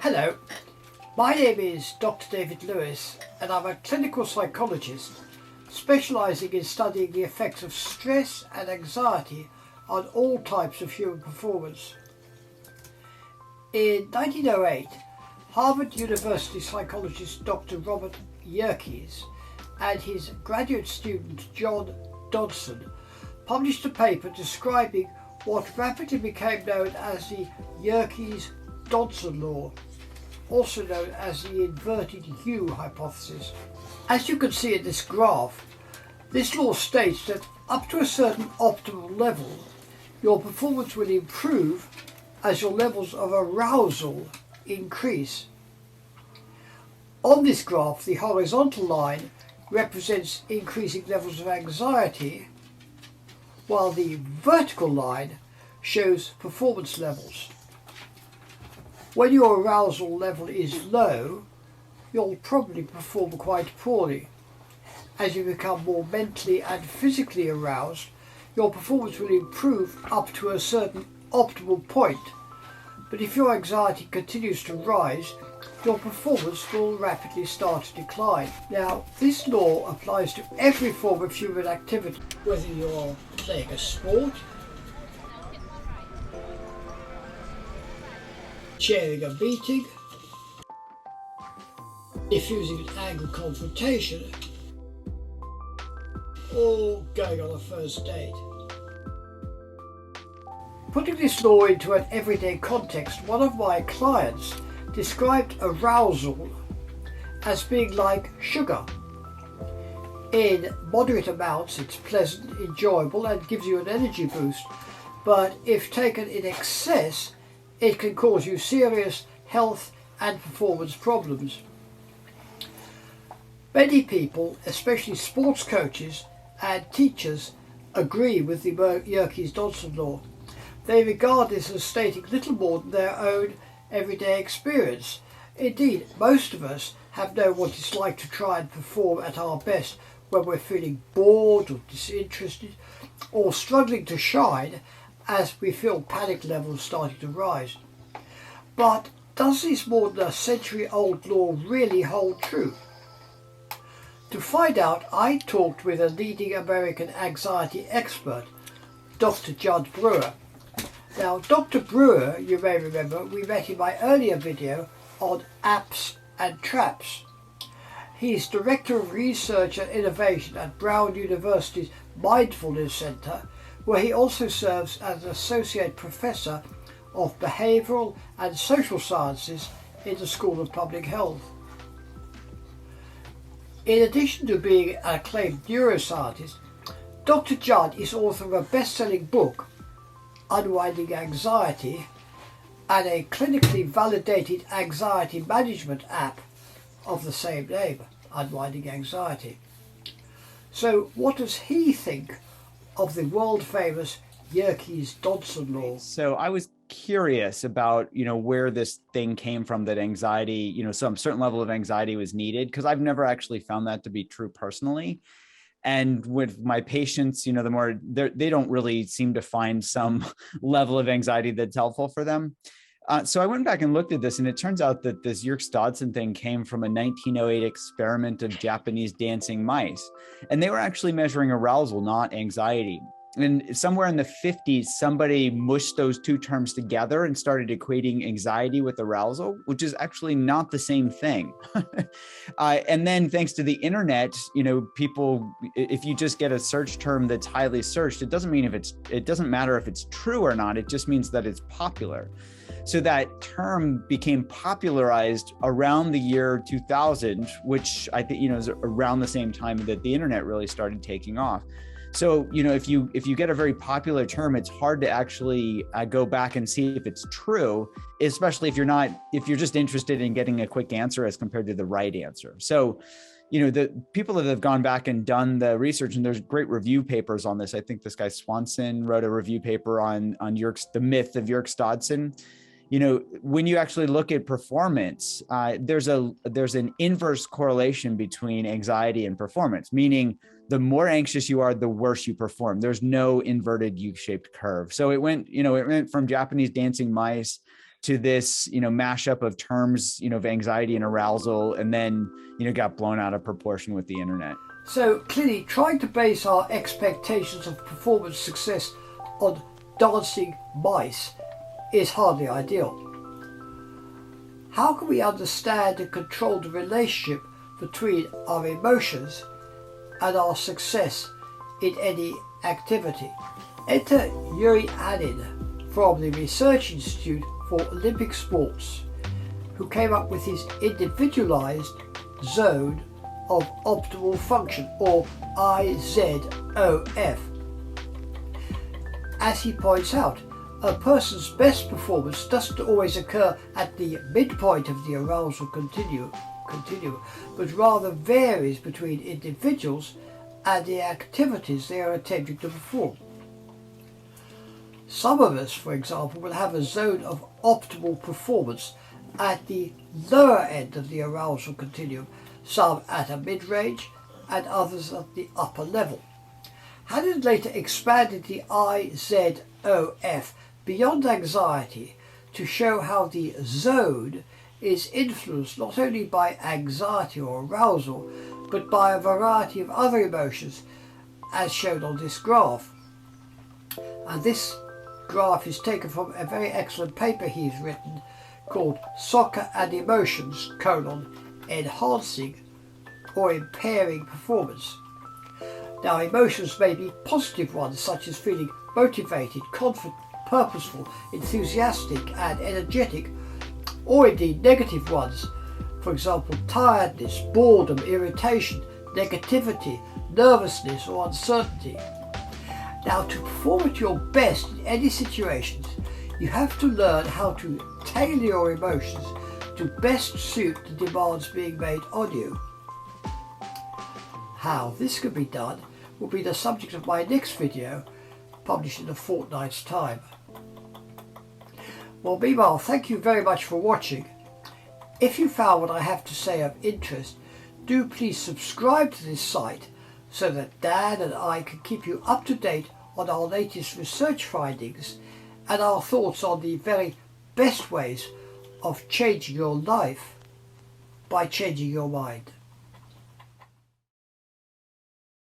Hello, my name is Dr. David Lewis and I'm a clinical psychologist specialising in studying the effects of stress and anxiety on all types of human performance. In 1908, Harvard University psychologist Dr. Robert Yerkes and his graduate student John Dodson published a paper describing what rapidly became known as the Yerkes-Dodson Law, also known as the inverted U hypothesis. As you can see in this graph, this law states that up to a certain optimal level, your performance will improve as your levels of arousal increase. On this graph, the horizontal line represents increasing levels of anxiety, while the vertical line shows performance levels. When your arousal level is low, you'll probably perform quite poorly. As you become more mentally and physically aroused, your performance will improve up to a certain optimal point. But if your anxiety continues to rise, your performance will rapidly start to decline. Now, this law applies to every form of human activity, whether you're playing a sport, chairing a meeting, diffusing an angry confrontation, or going on a first date. Putting this law into an everyday context, one of my clients described arousal as being like sugar. In moderate amounts, it's pleasant, enjoyable, and gives you an energy boost. But if taken in excess, it can cause you serious health and performance problems. Many people, especially sports coaches and teachers, agree with the Yerkes-Dodson law. They regard this as stating little more than their own everyday experience. Indeed, most of us have known what it's like to try and perform at our best when we're feeling bored or disinterested or struggling to shine as we feel panic levels starting to rise. But does this more than a century-old law really hold true? To find out, I talked with a leading American anxiety expert, Dr. Jud Brewer. Now, Dr. Brewer, you may remember, we met in my earlier video on apps and traps. He's Director of Research and Innovation at Brown University's Mindfulness Center, where he also serves as an Associate Professor of Behavioral and Social Sciences in the School of Public Health. In addition to being an acclaimed neuroscientist, Dr. Jud is author of a best-selling book, Unwinding Anxiety, and a clinically validated anxiety management app of the same name, Unwinding Anxiety. So what does he think of the world-famous Yerkes-Dodson law? So I was curious about, where this thing came from, that anxiety, some certain level of anxiety was needed, because I've never actually found that to be true personally. And with my patients, the more they don't really seem to find some level of anxiety that's helpful for them. So I went back and looked at this, and it turns out that this Yerkes-Dodson thing came from a 1908 experiment of Japanese dancing mice. And they were actually measuring arousal, not anxiety. And somewhere in the 50s, somebody mushed those two terms together and started equating anxiety with arousal, which is actually not the same thing. And then thanks to the internet, people, if you just get a search term that's highly searched, it doesn't matter if it's true or not. It just means that it's popular. So that term became popularized around the year 2000, which I think, is around the same time that the internet really started taking off. So, if you get a very popular term, it's hard to actually go back and see if it's true, especially if you're just interested in getting a quick answer as compared to the right answer. So, the people that have gone back and done the research, and there's great review papers on this. I think this guy Swanson wrote a review paper on the myth of Yerkes-Dodson. When you actually look at performance, there's an inverse correlation between anxiety and performance, meaning the more anxious you are, the worse you perform. There's no inverted U-shaped curve. So it went from Japanese dancing mice to this, mashup of terms, of anxiety and arousal, and then, got blown out of proportion with the internet. So clearly trying to base our expectations of performance success on dancing mice is hardly ideal. How can we understand and control the relationship between our emotions and our success in any activity? Enter Yuri Anin from the Research Institute for Olympic Sports, who came up with his individualized zone of optimal function, or IZOF. As he points out, a person's best performance doesn't always occur at the midpoint of the arousal continuum, but rather varies between individuals and the activities they are attempting to perform. Some of us, for example, will have a zone of optimal performance at the lower end of the arousal continuum, some at a mid-range and others at the upper level. Haddon later expanded the IZOF beyond anxiety to show how the zone is influenced not only by anxiety or arousal, but by a variety of other emotions, as shown on this graph. And this graph is taken from a very excellent paper he's written called Soccer and Emotions, Enhancing or Impairing Performance. Now, emotions may be positive ones, such as feeling motivated, confident, purposeful, enthusiastic and energetic, or indeed negative ones, for example tiredness, boredom, irritation, negativity, nervousness or uncertainty. Now, to perform at your best in any situations, you have to learn how to tailor your emotions to best suit the demands being made on you. How this can be done will be the subject of my next video, published in a fortnight's time. Well, meanwhile, thank you very much for watching. If you found what I have to say of interest, do please subscribe to this site so that Dan and I can keep you up to date on our latest research findings and our thoughts on the very best ways of changing your life by changing your mind.